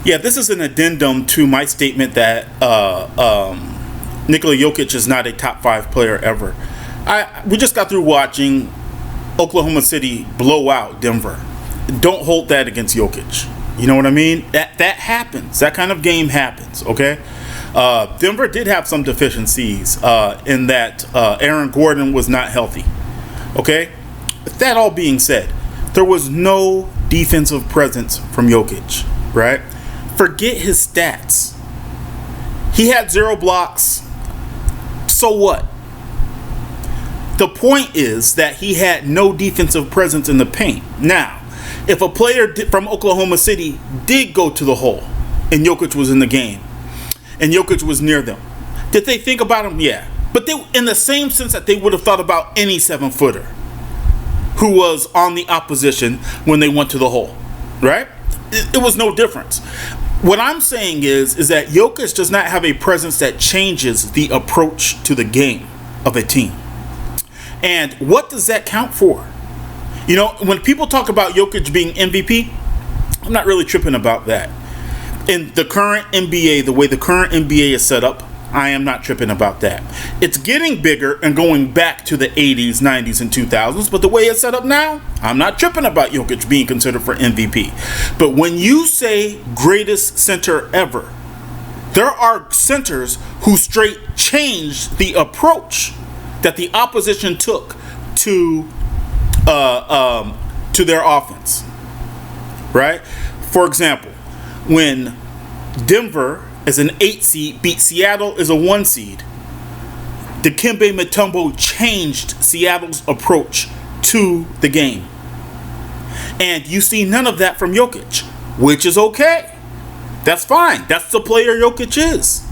Yeah, this is an addendum to my statement that Nikola Jokic is not a top 5 player ever. We just got through watching Oklahoma City blow out Denver. Don't hold that against Jokic. You know what I mean? That happens. That kind of game happens, okay? Denver did have some deficiencies in that Aaron Gordon was not healthy, okay? With that all being said, there was no defensive presence from Jokic, right? Forget his stats. He had 0 blocks. So what? The point is that he had no defensive presence in the paint. Now, if a player from Oklahoma City did go to the hole and Jokic was in the game and Jokic was near them, did they think about him? Yeah. But they, in the same sense that they would have thought about any 7-footer who was on the opposition when they went to the hole, right? It was no difference. What I'm saying is that Jokic does not have a presence that changes the approach to the game of a team. And what does that count for? You know, when people talk about Jokic being MVP, I'm not really tripping about that. In the current NBA, the way the current NBA is set up, I am not tripping about that. It's getting bigger and going back to the 80s, 90s, and 2000s, but the way it's set up now, I'm not tripping about Jokic being considered for MVP. But when you say greatest center ever, there are centers who straight changed the approach that the opposition took to their offense, right? For example, when Denver as an 8 seed beat Seattle as a 1 seed, Dikembe Mutombo changed Seattle's approach to the game. And you see none of that from Jokic, which is okay. That's fine. That's the player Jokic is.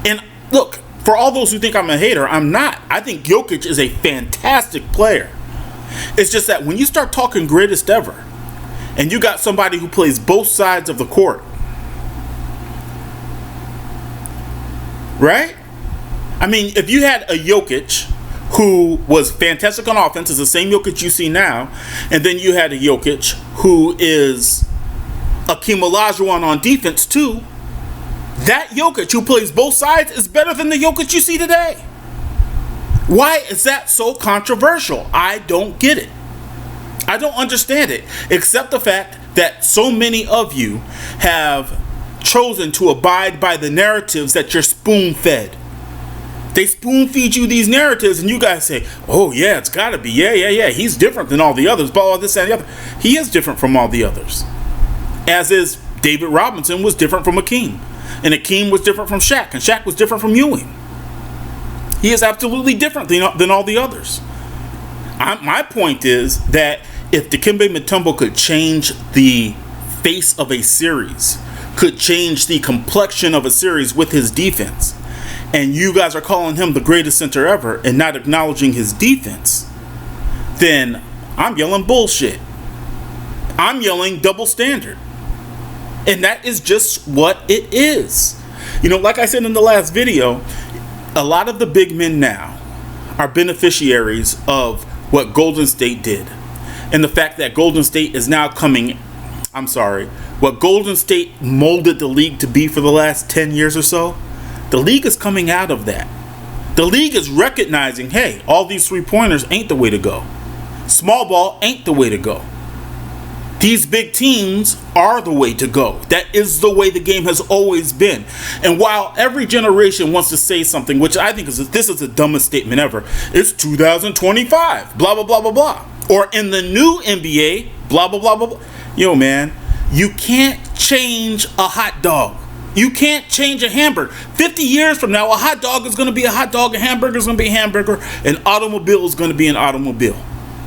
And look, for all those who think I'm a hater, I'm not. I think Jokic is a fantastic player. It's just that when you start talking greatest ever, and you got somebody who plays both sides of the court, right? I mean, if you had a Jokic who was fantastic on offense, is the same Jokic you see now, and then you had a Jokic who is Akeem Olajuwon on defense too, that Jokic who plays both sides is better than the Jokic you see today. Why is that so controversial? I don't get it. I don't understand it, except the fact that so many of you have chosen to abide by the narratives that you're spoon-fed. They spoon-feed you these narratives, and you guys say, oh yeah, it's gotta be, yeah, he's different than all the others, blah, blah, this and the other. He is different from all the others. As is David Robinson was different from Akeem. And Akeem was different from Shaq, and Shaq was different from Ewing. He is absolutely different than all the others. My point is that if Dikembe Mutombo could change the face of a series, could change the complexion of a series with his defense, and you guys are calling him the greatest center ever and not acknowledging his defense, then I'm yelling bullshit. I'm yelling double standard. And that is just what it is. You know, like I said in the last video, a lot of the big men now are beneficiaries of what Golden State did. And the fact that Golden State is now what Golden State molded the league to be for the last 10 years or so, the league is coming out of that. The league is recognizing, hey, all these 3-pointers ain't the way to go. Small ball ain't the way to go. These big teams are the way to go. That is the way the game has always been. And while every generation wants to say something, which I think this is the dumbest statement ever, it's 2025, blah, blah, blah, blah, blah. Or in the new NBA, blah, blah, blah, blah, blah. Yo, man, you can't change a hot dog. You can't change a hamburger. 50 years from now, a hot dog is going to be a hot dog, a hamburger is going to be a hamburger, an automobile is going to be an automobile.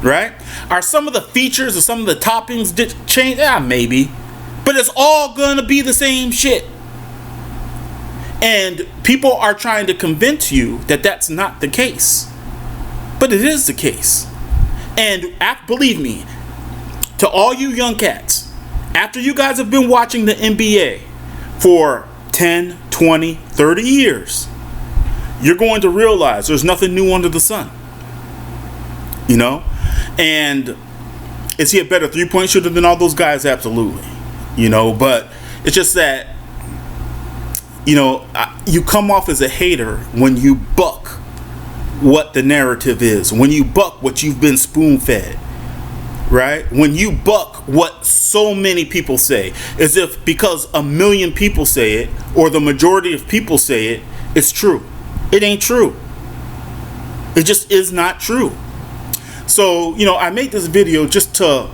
Right? Are some of the features or some of the toppings change? Yeah, maybe. But it's all going to be the same shit. And people are trying to convince you that that's not the case. But it is the case. And believe me, to all you young cats, after you guys have been watching the NBA for 10, 20, 30 years, you're going to realize there's nothing new under the sun. You know? And is he a better 3-point shooter than all those guys? Absolutely. You know, but it's just that you come off as a hater when you buck what the narrative is, when you buck what you've been spoon-fed, right? When you buck what so many people say, as if because a million people say it, or the majority of people say it, it's true. It ain't true. It just is not true. So, I made this video just to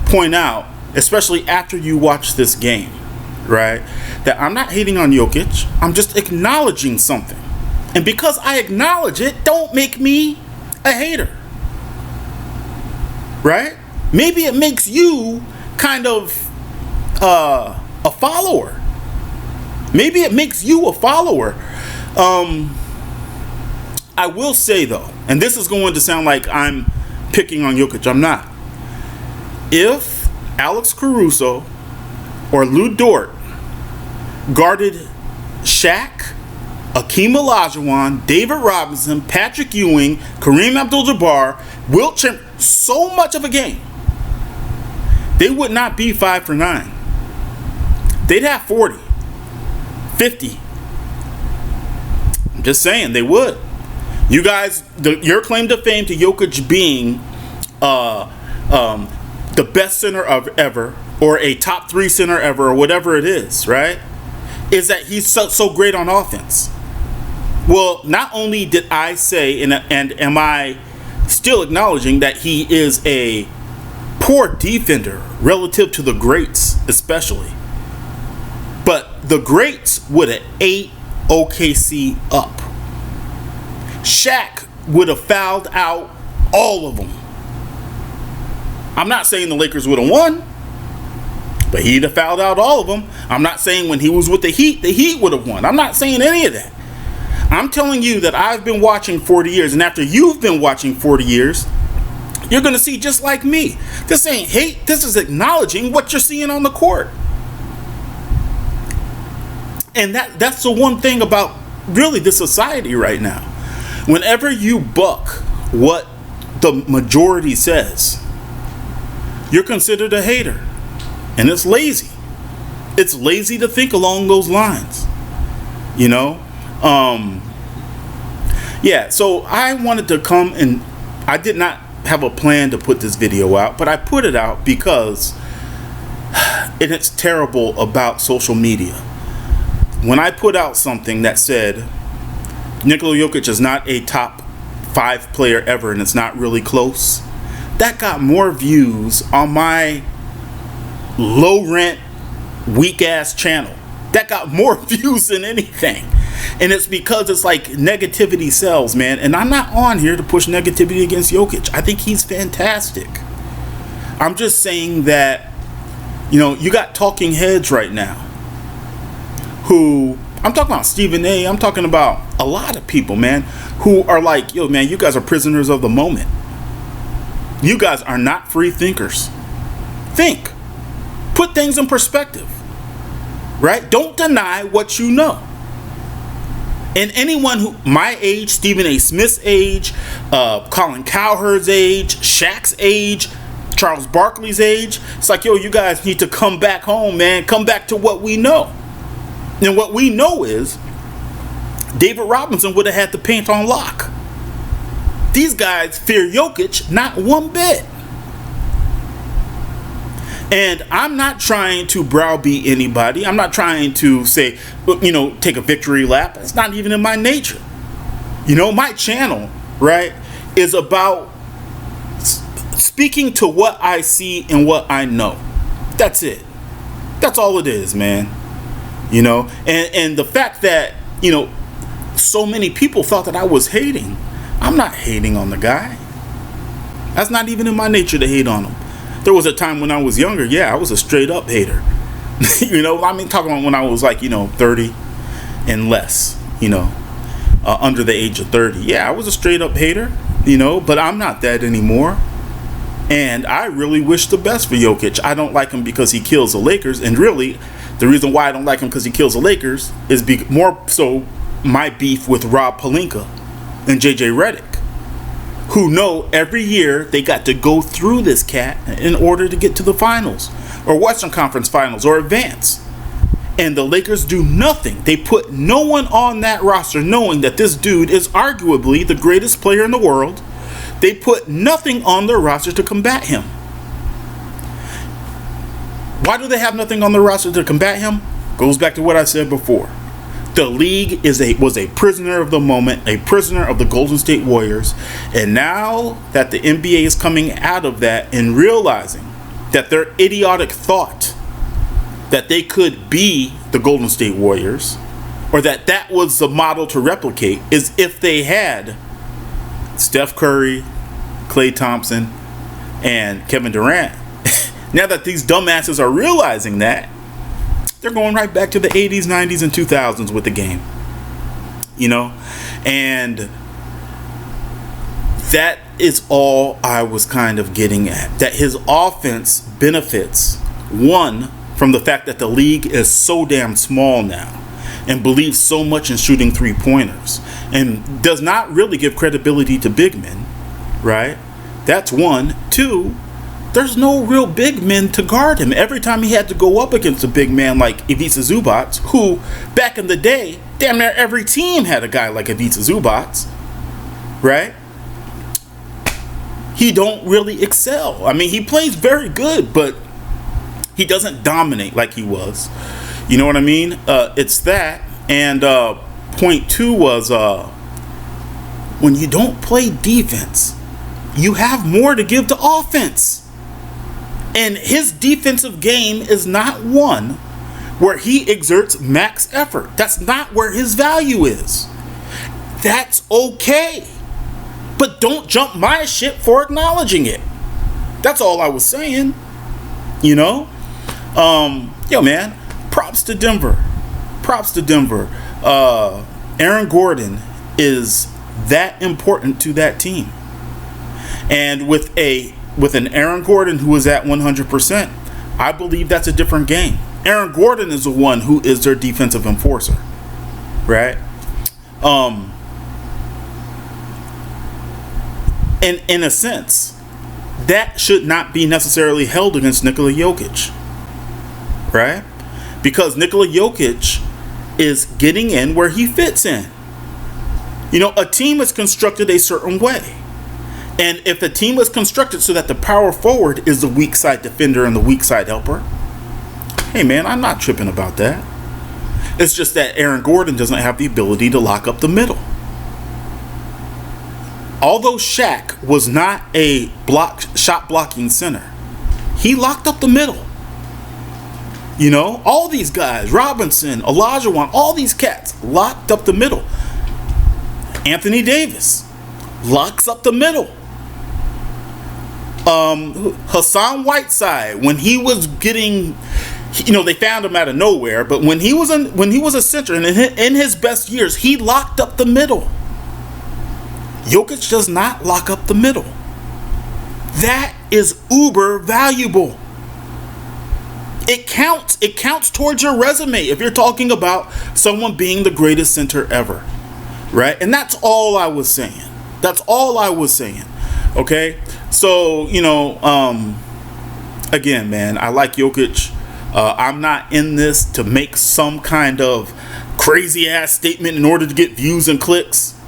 point out, especially after you watch this game, right, that I'm not hating on Jokic. I'm just acknowledging something. And because I acknowledge it, don't make me a hater. Right? Maybe it makes you kind of a follower. Maybe it makes you a follower. I will say, though, and this is going to sound like I'm picking on Jokic. I'm not. If Alex Caruso or Lou Dort guarded Shaq, Akeem Olajuwon, David Robinson, Patrick Ewing, Kareem Abdul-Jabbar, Wilt Chamberlain, so much of a game, they would not be 5 for 9. They'd have 40, 50. I'm just saying, they would. You guys, your claim to fame to Jokic being the best center of ever, or a top 3 center ever, or whatever it is, right, is that he's so great on offense. Well, not only did I say, and am I still acknowledging that he is a poor defender relative to the greats, especially, but the greats would have ate OKC up. Shaq would have fouled out all of them. I'm not saying the Lakers would have won, but he'd have fouled out all of them. I'm not saying when he was with the Heat would have won. I'm not saying any of that. I'm telling you that I've been watching 40 years, and after you've been watching 40 years, you're going to see just like me. This ain't hate. This is acknowledging what you're seeing on the court. And that's the one thing about really the society right now. Whenever you buck what the majority says, you're considered a hater. And it's lazy. It's lazy to think along those lines. Yeah, so I wanted to come, and I did not have a plan to put this video out, but I put it out because it's terrible about social media. When I put out something that said Nikola Jokic is not a top 5 player ever and it's not really close, that got more views on my low rent, weak ass channel. That got more views than anything. And it's because it's like negativity sells, man. And I'm not on here to push negativity against Jokic. I think he's fantastic. I'm just saying that, you got talking heads right now who, I'm talking about Stephen A. I'm talking about a lot of people, man, who are like, yo, man, you guys are prisoners of the moment. You guys are not free thinkers. Think. Put things in perspective. Right? Don't deny what you know. And anyone who, my age, Stephen A. Smith's age, Colin Cowherd's age, Shaq's age, Charles Barkley's age, it's like, yo, you guys need to come back home, man. Come back to what we know. And what we know is David Robinson would have had the paint on lock. These guys fear Jokic not one bit. And I'm not trying to browbeat anybody. I'm not trying to say, take a victory lap. It's not even in my nature. My channel, right, is about speaking to what I see and what I know. That's it. That's all it is, man. And the fact that, so many people thought that I was hating. I'm not hating on the guy. That's not even in my nature to hate on him. There was a time when I was younger, I was a straight up hater. Talking about when I was like, 30 and less, under the age of 30. Yeah, I was a straight up hater, but I'm not that anymore. And I really wish the best for Jokic. I don't like him because he kills the Lakers. And really, the reason why I don't like him because he kills the Lakers is more so my beef with Rob Pelinka and JJ Redick, who know every year they got to go through this cat in order to get to the finals or Western Conference Finals or advance. And the Lakers do nothing. They put no one on that roster knowing that this dude is arguably the greatest player in the world. They put nothing on their roster to combat him. Why do they have nothing on the roster to combat him? Goes back to what I said before. The league was a prisoner of the moment, a prisoner of the Golden State Warriors. And now that the NBA is coming out of that and realizing that their idiotic thought that they could be the Golden State Warriors, or that was the model to replicate, is if they had Steph Curry, Klay Thompson, and Kevin Durant. Now that these dumbasses are realizing that, they're going right back to the 80s, 90s, and 2000s with the game. You know? And that is all I was kind of getting at. That his offense benefits, one, from the fact that the league is so damn small now and believes so much in shooting three-pointers and does not really give credibility to big men, right? That's one. Two, there's no real big men to guard him. Every time he had to go up against a big man like Ivica Zubac, who back in the day, damn near every team had a guy like Ivica Zubac, right? He don't really excel. I mean, he plays very good, but he doesn't dominate like he was. You know what I mean? It's that. And point two was when you don't play defense, you have more to give to offense. And his defensive game is not one where he exerts max effort. That's not where his value is. That's okay. But don't jump my shit for acknowledging it. That's all I was saying. You know? Yo, man, props to Denver. Props to Denver. Aaron Gordon is that important to that team. And with an Aaron Gordon who is at 100%, I believe that's a different game. Aaron Gordon is the one who is their defensive enforcer, right? In a sense, that should not be necessarily held against Nikola Jokic, right? Because Nikola Jokic is getting in where he fits in. You know, a team is constructed a certain way. And if the team is constructed so that the power forward is the weak side defender and the weak side helper, hey man, I'm not tripping about that. It's just that Aaron Gordon doesn't have the ability to lock up the middle. Although Shaq was not a shot blocking center, he locked up the middle. You know, all these guys, Robinson, Olajuwon, all these cats locked up the middle. Anthony Davis locks up the middle. Hassan Whiteside, when he was getting, you know, they found him out of nowhere, but when he was a center and in his best years, he locked up the middle. Jokic does not lock up the middle. That is uber valuable. It counts. It counts towards your resume if you're talking about someone being the greatest center ever, right? And that's all I was saying. That's all I was saying. Okay, so you know, again, man, I like Jokic. I'm not in this to make some kind of crazy ass statement in order to get views and clicks.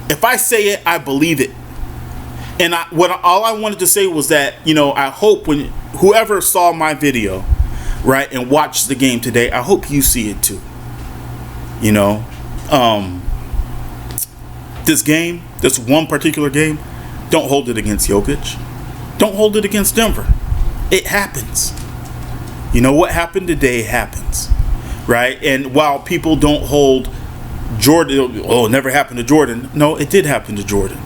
If I say it, I believe it. And all I wanted to say was that, you know, I hope when whoever saw my video, right, and watched the game today, I hope you see it too. You know, this one particular game, don't hold it against Jokic. Don't hold it against Denver. It happens. You know what happened today happens, right? And while people don't hold Jordan, oh, it never happened to Jordan. No, it did happen to Jordan.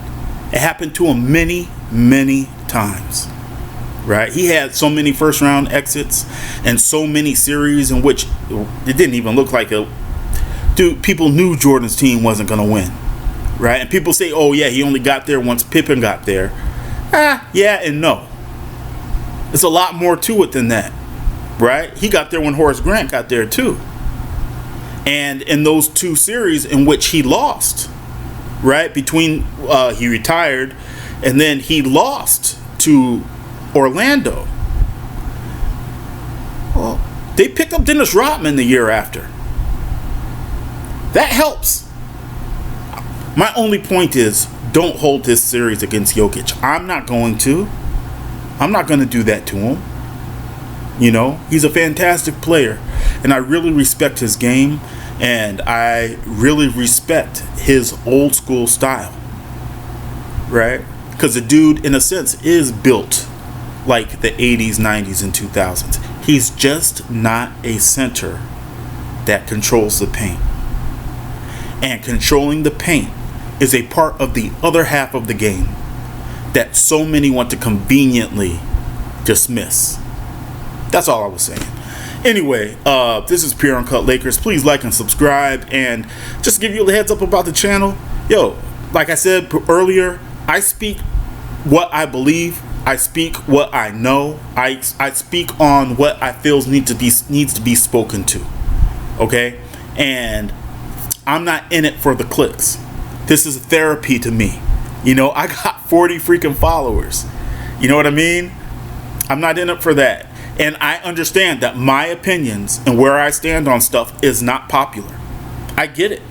It happened to him many, many times, right? He had so many first round exits and so many series in which it didn't even look like people knew Jordan's team wasn't going to win, right? And people say, oh yeah, he only got there once Pippen got there. Yeah and no. There's a lot more to it than that, right? He got there when Horace Grant got there too. And in those two series in which he lost, right, between he retired and then he lost to Orlando, well, They picked up Dennis Rodman the year after. That helps. My only point is, don't hold this series against Jokic. I'm not going to. I'm not going to do that to him. You know, he's a fantastic player, and I really respect his game, and I really respect his old school style, right? Because the dude, in a sense, is built like the 80s, 90s, and 2000s. He's just not a center that controls the paint. And controlling the paint is a part of the other half of the game that so many want to conveniently dismiss. That's all I was saying. Anyway, this is Pure Uncut Lakers. Please like and subscribe. And just to give you a heads up about the channel, yo, like I said earlier, I speak what I believe. I speak what I know. I speak on what I feel needs to be spoken to. Okay? And I'm not in it for the clicks. This is therapy to me. You know, I got 40 freaking followers. You know what I mean? I'm not in it for that. And I understand that my opinions and where I stand on stuff is not popular. I get it.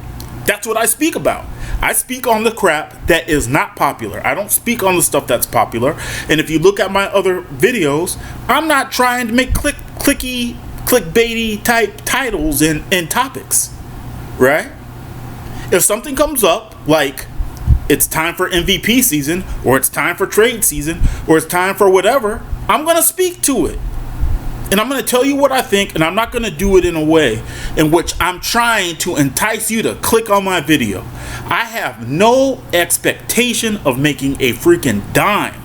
That's what I speak about. I speak on the crap that is not popular. I don't speak on the stuff that's popular. And if you look at my other videos, I'm not trying to make clickbaity type titles and topics. Right? If something comes up, like it's time for MVP season, or it's time for trade season, or it's time for whatever, I'm going to speak to it. And I'm going to tell you what I think, and I'm not going to do it in a way in which I'm trying to entice you to click on my video. I have no expectation of making a freaking dime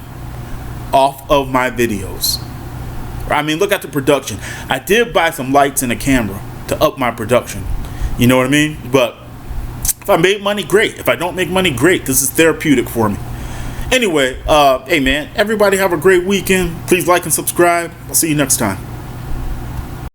off of my videos. I mean, look at the production. I did buy some lights and a camera to up my production. You know what I mean? But if I make money, great. If I don't make money, great. This is therapeutic for me. Anyway, hey man, everybody have a great weekend. Please like and subscribe. I'll see you next time.